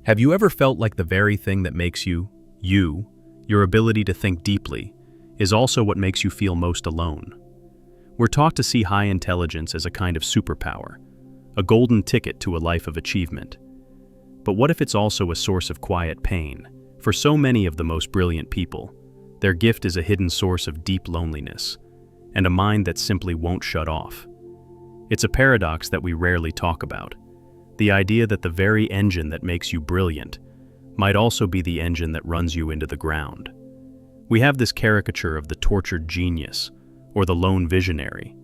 Have you ever felt like the very thing that makes you, your ability to think deeply, is also what makes you feel most alone? We're taught to see high intelligence as a kind of superpower, a golden ticket to a life of achievement. But what if it's also a source of quiet pain? For so many of the most brilliant people, their gift is a hidden source of deep loneliness, and a mind that simply won't shut off. It's a paradox that we rarely talk about. The idea that the very engine that makes you brilliant might also be the engine that runs you into the ground. We have this caricature of the tortured genius, or the lone visionary.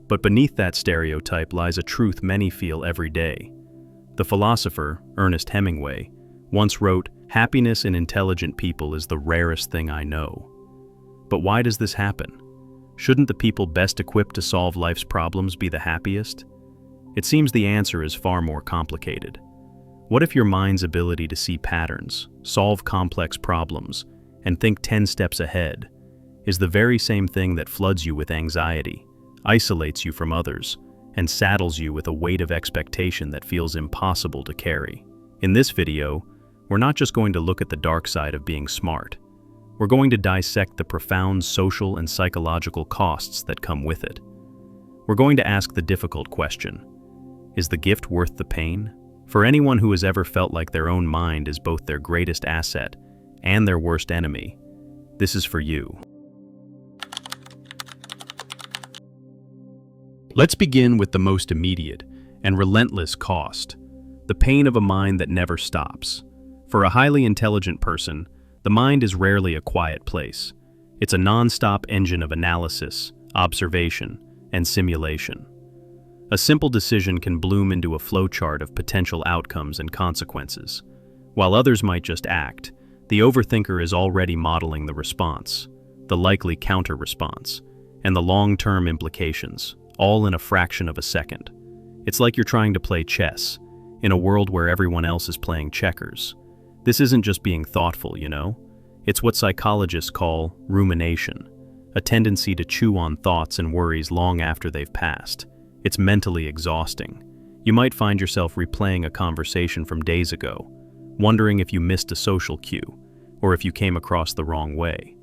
But beneath that stereotype lies a truth many feel every day. The philosopher, Ernest Hemingway, once wrote, "Happiness in intelligent people is the rarest thing I know." But why does this happen? Shouldn't the people best equipped to solve life's problems be the happiest? It seems the answer is far more complicated. What if your mind's ability to see patterns, solve complex problems, and think 10 steps ahead is the very same thing that floods you with anxiety, isolates you from others, and saddles you with a weight of expectation that feels impossible to carry? In this video, we're not just going to look at the dark side of being smart. We're going to dissect the profound social and psychological costs that come with it. We're going to ask the difficult question: is the gift worth the pain? For anyone who has ever felt like their own mind is both their greatest asset and their worst enemy, this is for you. Let's begin with the most immediate and relentless cost, the pain of a mind that never stops. For a highly intelligent person, the mind is rarely a quiet place. It's a non-stop engine of analysis, observation, and simulation. A simple decision can bloom into a flowchart of potential outcomes and consequences. While others might just act, the overthinker is already modeling the response, the likely counter-response, and the long-term implications, all in a fraction of a second. It's like you're trying to play chess, in a world where everyone else is playing checkers. This isn't just being thoughtful, you know? It's what psychologists call rumination, a tendency to chew on thoughts and worries long after they've passed. It's mentally exhausting. You might find yourself replaying a conversation from days ago, wondering if you missed a social cue, or if you came across the wrong way.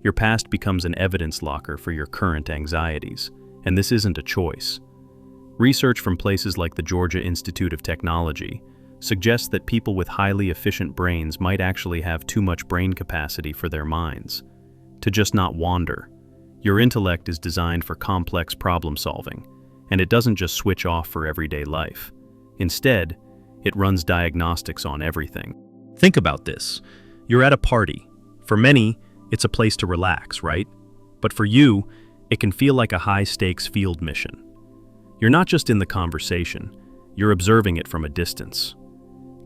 Your past becomes an evidence locker for your current anxieties, and this isn't a choice. Research from places like the Georgia Institute of Technology suggests that people with highly efficient brains might actually have too much brain capacity for their minds, to just not wander. Your intellect is designed for complex problem solving, and it doesn't just switch off for everyday life. Instead, it runs diagnostics on everything. Think about this. You're at a party. For many, it's a place to relax, right? But for you, it can feel like a high-stakes field mission. You're not just in the conversation, you're observing it from a distance.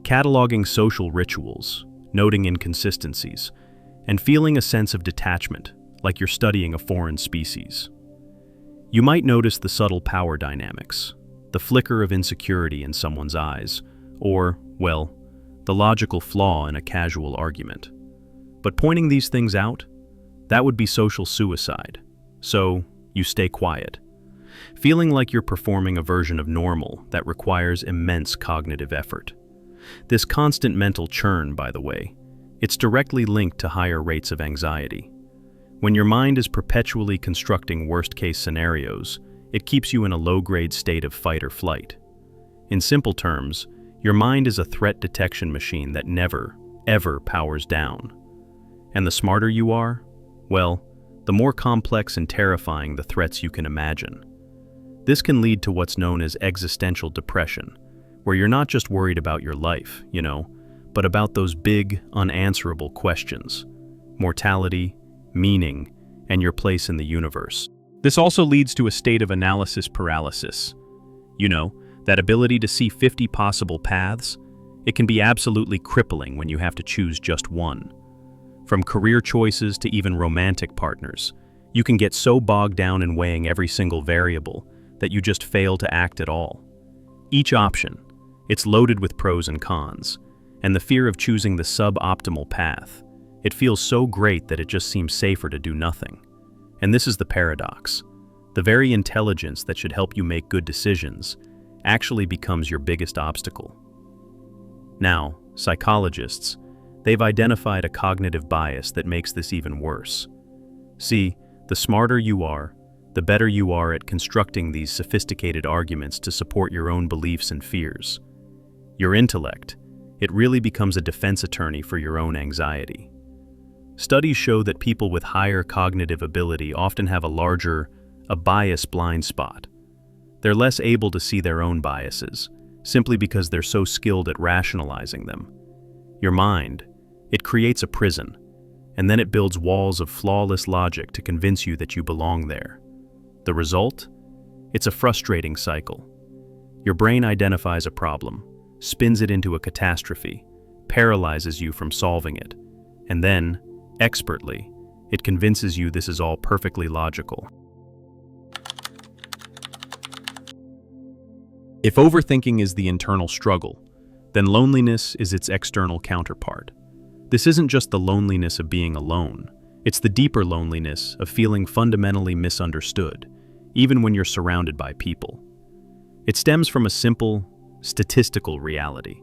Cataloging social rituals, noting inconsistencies, and feeling a sense of detachment, like you're studying a foreign species. You might notice the subtle power dynamics, the flicker of insecurity in someone's eyes, or, well, the logical flaw in a casual argument. But pointing these things out, that would be social suicide. So, you stay quiet, feeling like you're performing a version of normal that requires immense cognitive effort. This constant mental churn, by the way, it's directly linked to higher rates of anxiety. When your mind is perpetually constructing worst-case scenarios, it keeps you in a low-grade state of fight or flight. In simple terms, your mind is a threat detection machine that never, ever powers down. And the smarter you are, well, the more complex and terrifying the threats you can imagine. This can lead to what's known as existential depression, where you're not just worried about your life, but about those big, unanswerable questions: mortality, meaning, and your place in the universe. This also leads to a state of analysis paralysis. That ability to see 50 possible paths. It can be absolutely crippling when you have to choose just one. From career choices to even romantic partners, you can get so bogged down in weighing every single variable that you just fail to act at all. Each option, it's loaded with pros and cons, and the fear of choosing the suboptimal path. It feels so great that it just seems safer to do nothing. And this is the paradox. The very intelligence that should help you make good decisions actually becomes your biggest obstacle. Now, psychologists, they've identified a cognitive bias that makes this even worse. See, the smarter you are, the better you are at constructing these sophisticated arguments to support your own beliefs and fears. Your intellect, it really becomes a defense attorney for your own anxiety. Studies show that people with higher cognitive ability often have a bias blind spot. They're less able to see their own biases, simply because they're so skilled at rationalizing them. Your mind, it creates a prison, and then it builds walls of flawless logic to convince you that you belong there. The result? It's a frustrating cycle. Your brain identifies a problem, spins it into a catastrophe, paralyzes you from solving it, and then, expertly, it convinces you this is all perfectly logical. If overthinking is the internal struggle, then loneliness is its external counterpart. This isn't just the loneliness of being alone, it's the deeper loneliness of feeling fundamentally misunderstood, even when you're surrounded by people. It stems from a simple, statistical reality.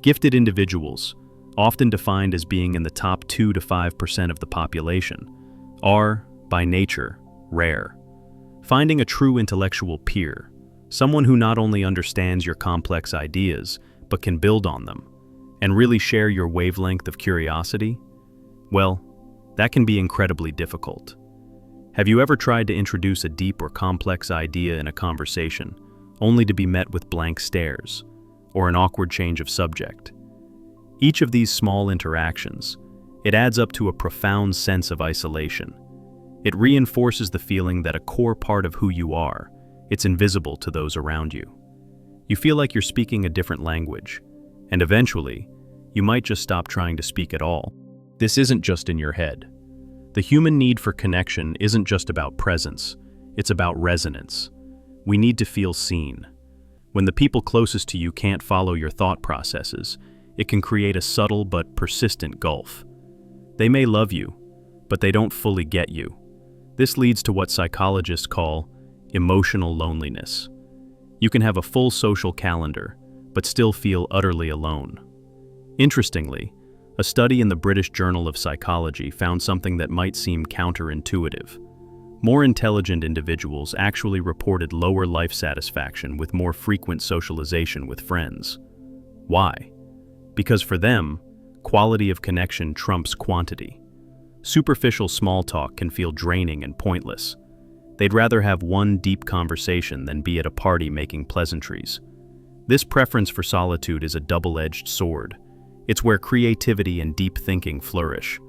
Gifted individuals, often defined as being in the top 2 to 5% of the population, are, by nature, rare. Finding a true intellectual peer, someone who not only understands your complex ideas, but can build on them, and really share your wavelength of curiosity, well, that can be incredibly difficult. Have you ever tried to introduce a deep or complex idea in a conversation, only to be met with blank stares, or an awkward change of subject? Each of these small interactions, it adds up to a profound sense of isolation. It reinforces the feeling that a core part of who you are, it's invisible to those around you. You feel like you're speaking a different language, and eventually, you might just stop trying to speak at all. This isn't just in your head. The human need for connection isn't just about presence, it's about resonance. We need to feel seen. When the people closest to you can't follow your thought processes, it can create a subtle but persistent gulf. They may love you, but they don't fully get you. This leads to what psychologists call emotional loneliness. You can have a full social calendar, but still feel utterly alone. Interestingly, a study in the British Journal of Psychology found something that might seem counterintuitive. More intelligent individuals actually reported lower life satisfaction with more frequent socialization with friends. Why? Because for them, quality of connection trumps quantity. Superficial small talk can feel draining and pointless. They'd rather have one deep conversation than be at a party making pleasantries. This preference for solitude is a double-edged sword. It's where creativity and deep thinking flourish.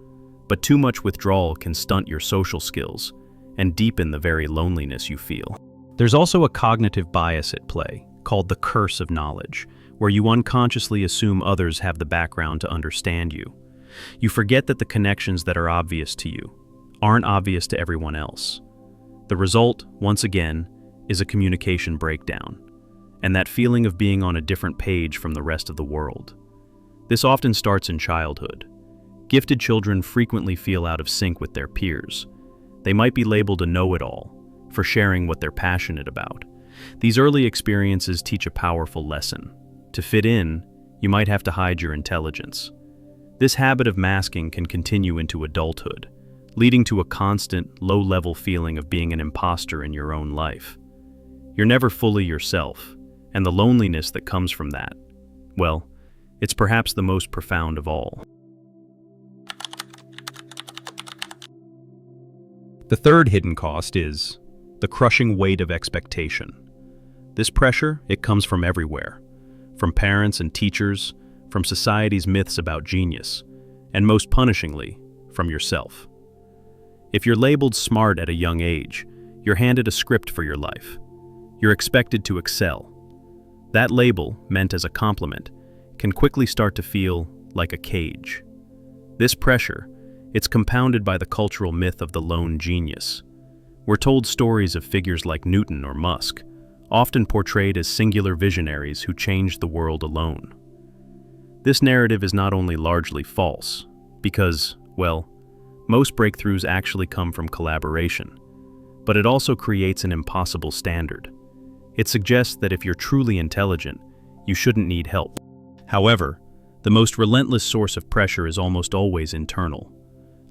But too much withdrawal can stunt your social skills and deepen the very loneliness you feel. There's also a cognitive bias at play, called the curse of knowledge, where you unconsciously assume others have the background to understand you. You forget that the connections that are obvious to you aren't obvious to everyone else. The result, once again, is a communication breakdown, and that feeling of being on a different page from the rest of the world. This often starts in childhood. Gifted children frequently feel out of sync with their peers. They might be labeled a know-it-all for sharing what they're passionate about. These early experiences teach a powerful lesson. To fit in, you might have to hide your intelligence. This habit of masking can continue into adulthood, leading to a constant, low-level feeling of being an imposter in your own life. You're never fully yourself, and the loneliness that comes from that, well, it's perhaps the most profound of all. The third hidden cost is the crushing weight of expectation. This pressure, it comes from everywhere, from parents and teachers, from society's myths about genius, and most punishingly, from yourself. If you're labeled smart at a young age, you're handed a script for your life. You're expected to excel. That label, meant as a compliment, can quickly start to feel like a cage. This pressure, it's compounded by the cultural myth of the lone genius. We're told stories of figures like Newton or Musk, often portrayed as singular visionaries who changed the world alone. This narrative is not only largely false, because, well, most breakthroughs actually come from collaboration, but it also creates an impossible standard. It suggests that if you're truly intelligent, you shouldn't need help. However, The most relentless source of pressure is almost always internal.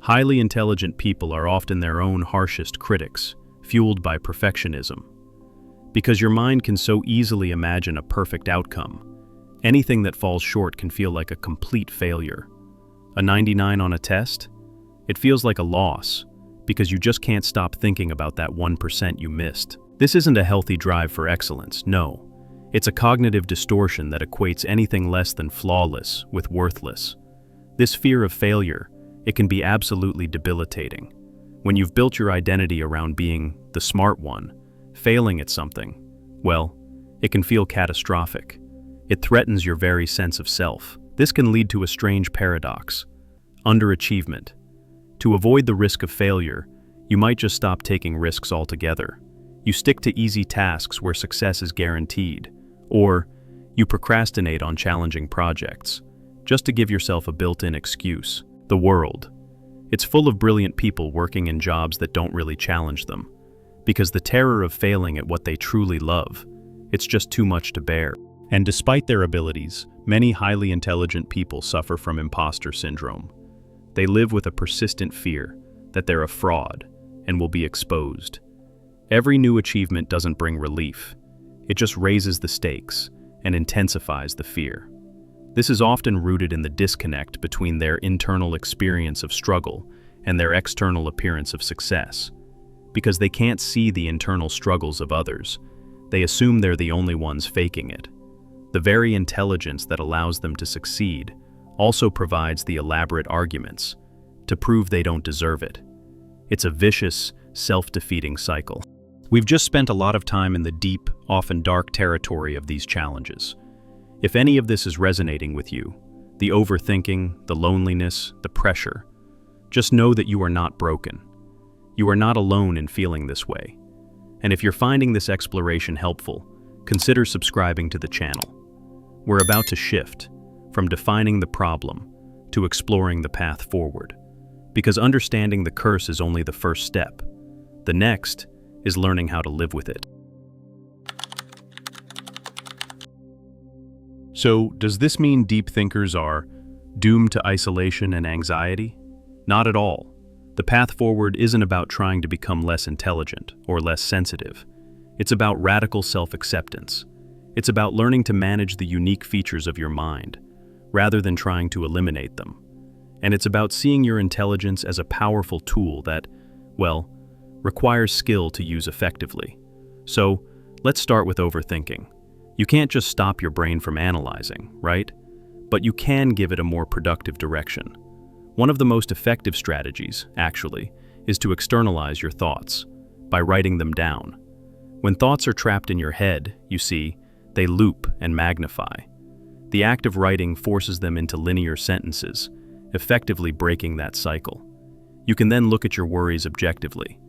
Highly intelligent people are often their own harshest critics, fueled by perfectionism. Because your mind can so easily imagine a perfect outcome, anything that falls short can feel like a complete failure. A 99 on a test? It feels like a loss, because you just can't stop thinking about that 1% you missed. This isn't a healthy drive for excellence, no. It's a cognitive distortion that equates anything less than flawless with worthless. This fear of failure, it can be absolutely debilitating. When you've built your identity around being the smart one, failing at something, well, it can feel catastrophic. It threatens your very sense of self. This can lead to a strange paradox: underachievement. To avoid the risk of failure, you might just stop taking risks altogether. You stick to easy tasks where success is guaranteed, or you procrastinate on challenging projects, just to give yourself a built-in excuse. The world. It's full of brilliant people working in jobs that don't really challenge them, because the terror of failing at what they truly love, it's just too much to bear. And despite their abilities, many highly intelligent people suffer from imposter syndrome. They live with a persistent fear that they're a fraud and will be exposed. Every new achievement doesn't bring relief. It just raises the stakes and intensifies the fear. This is often rooted in the disconnect between their internal experience of struggle and their external appearance of success. Because they can't see the internal struggles of others, they assume they're the only ones faking it. The very intelligence that allows them to succeed also provides the elaborate arguments to prove they don't deserve it. It's a vicious, self-defeating cycle. We've just spent a lot of time in the deep, often dark territory of these challenges. If any of this is resonating with you, the overthinking, the loneliness, the pressure, just know that you are not broken. You are not alone in feeling this way. And if you're finding this exploration helpful, consider subscribing to the channel. We're about to shift from defining the problem to exploring the path forward, because understanding the curse is only the first step. The next is learning how to live with it. So, does this mean deep thinkers are doomed to isolation and anxiety? Not at all. The path forward isn't about trying to become less intelligent or less sensitive. It's about radical self-acceptance. It's about learning to manage the unique features of your mind, rather than trying to eliminate them. And it's about seeing your intelligence as a powerful tool that, well, requires skill to use effectively. So, let's start with overthinking. You can't just stop your brain from analyzing, right? But you can give it a more productive direction. One of the most effective strategies, actually, is to externalize your thoughts by writing them down. When thoughts are trapped in your head, you see, they loop and magnify. The act of writing forces them into linear sentences, effectively breaking that cycle. You can then look at your worries objectively,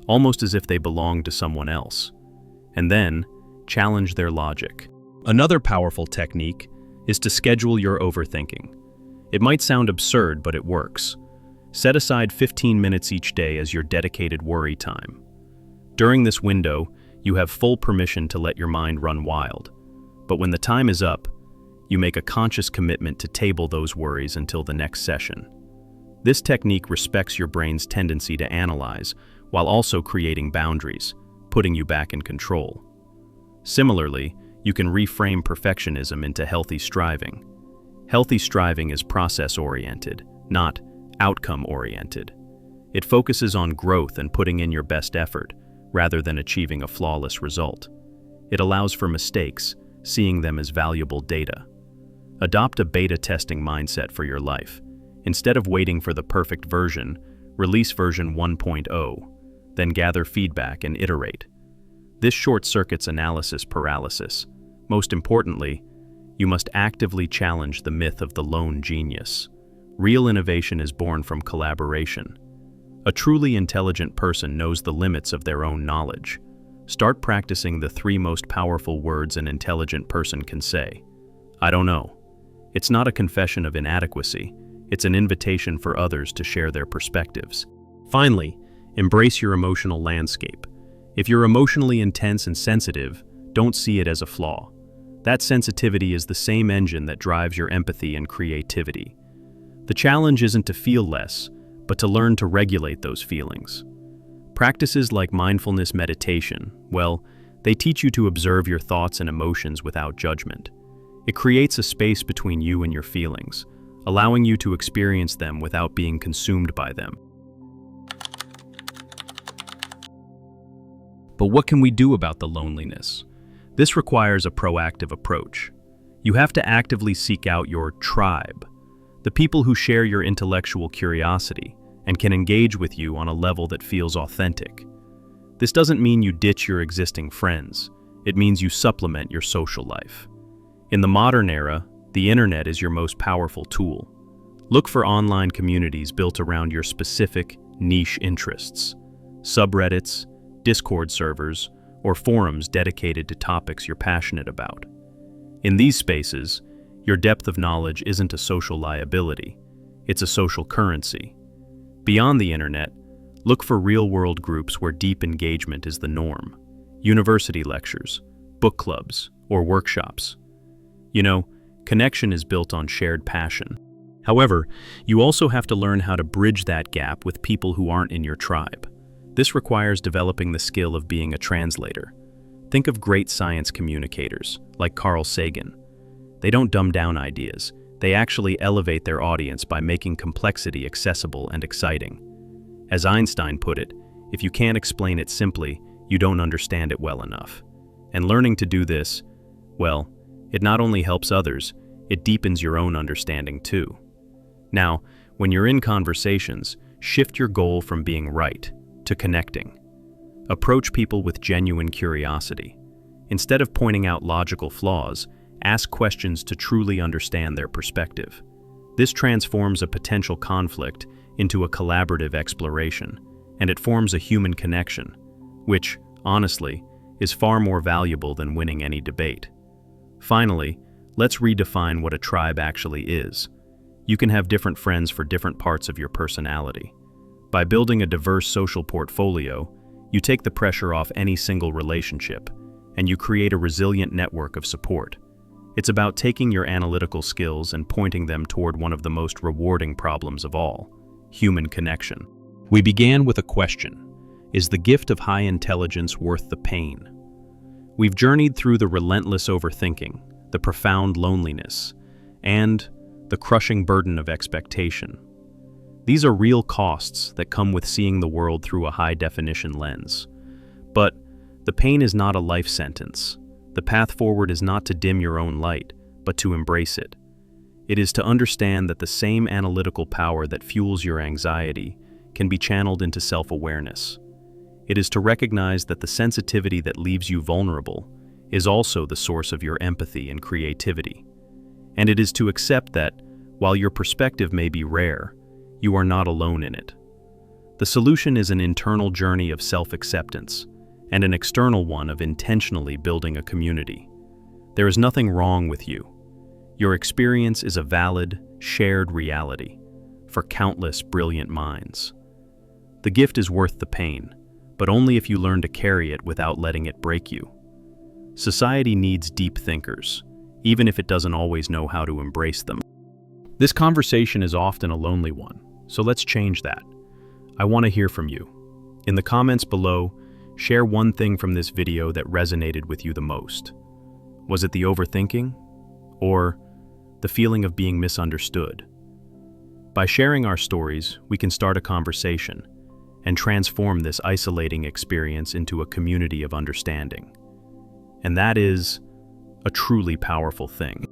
almost as if they belong to someone else, and then challenge their logic. Another powerful technique is to schedule your overthinking. It might sound absurd, but it works. Set aside 15 minutes each day as your dedicated worry time. During this window, you have full permission to let your mind run wild. But when the time is up, you make a conscious commitment to table those worries until the next session. This technique respects your brain's tendency to analyze, while also creating boundaries, putting you back in control. Similarly, you can reframe perfectionism into healthy striving. Healthy striving is process-oriented, not outcome-oriented. It focuses on growth and putting in your best effort, rather than achieving a flawless result. It allows for mistakes, seeing them as valuable data. Adopt a beta testing mindset for your life. Instead of waiting for the perfect version, release version 1.0, then gather feedback and iterate. This short-circuits analysis paralysis. Most importantly, you must actively challenge the myth of the lone genius. Real innovation is born from collaboration. A truly intelligent person knows the limits of their own knowledge. Start practicing the 3 most powerful words an intelligent person can say. I don't know. It's not a confession of inadequacy. It's an invitation for others to share their perspectives. Finally, embrace your emotional landscape. If you're emotionally intense and sensitive, don't see it as a flaw. That sensitivity is the same engine that drives your empathy and creativity. The challenge isn't to feel less, but to learn to regulate those feelings. Practices like mindfulness meditation, well, they teach you to observe your thoughts and emotions without judgment. It creates a space between you and your feelings, allowing you to experience them without being consumed by them. But what can we do about the loneliness? This requires a proactive approach. You have to actively seek out your tribe, the people who share your intellectual curiosity and can engage with you on a level that feels authentic. This doesn't mean you ditch your existing friends. It means you supplement your social life. In the modern era, the internet is your most powerful tool. Look for online communities built around your specific, niche interests. Subreddits, Discord servers, or forums dedicated to topics you're passionate about. In these spaces, your depth of knowledge isn't a social liability, it's a social currency. Beyond the internet, look for real-world groups where deep engagement is the norm. University lectures, book clubs, or workshops. You know, connection is built on shared passion. However, you also have to learn how to bridge that gap with people who aren't in your tribe. This requires developing the skill of being a translator. Think of great science communicators, like Carl Sagan. They don't dumb down ideas. They actually elevate their audience by making complexity accessible and exciting. As Einstein put it, if you can't explain it simply, you don't understand it well enough. And learning to do this, well, it not only helps others, it deepens your own understanding too. Now, when you're in conversations, shift your goal from being right to connecting. Approach people with genuine curiosity. Instead of pointing out logical flaws, ask questions to truly understand their perspective. This transforms a potential conflict into a collaborative exploration, and it forms a human connection, which, honestly, is far more valuable than winning any debate. Finally, let's redefine what a tribe actually is. You can have different friends for different parts of your personality. By building a diverse social portfolio, you take the pressure off any single relationship, and you create a resilient network of support. It's about taking your analytical skills and pointing them toward one of the most rewarding problems of all, human connection. We began with a question: is the gift of high intelligence worth the pain? We've journeyed through the relentless overthinking, the profound loneliness, and the crushing burden of expectation. These are real costs that come with seeing the world through a high-definition lens. But the pain is not a life sentence. The path forward is not to dim your own light, but to embrace it. It is to understand that the same analytical power that fuels your anxiety can be channeled into self-awareness. It is to recognize that the sensitivity that leaves you vulnerable is also the source of your empathy and creativity. And it is to accept that, while your perspective may be rare, you are not alone in it. The solution is an internal journey of self-acceptance and an external one of intentionally building a community. There is nothing wrong with you. Your experience is a valid, shared reality for countless brilliant minds. The gift is worth the pain, but only if you learn to carry it without letting it break you. Society needs deep thinkers, even if it doesn't always know how to embrace them. This conversation is often a lonely one, so let's change that. I want to hear from you. In the comments below, share one thing from this video that resonated with you the most. Was it the overthinking? Or the feeling of being misunderstood? By sharing our stories, we can start a conversation and transform this isolating experience into a community of understanding. And that is a truly powerful thing.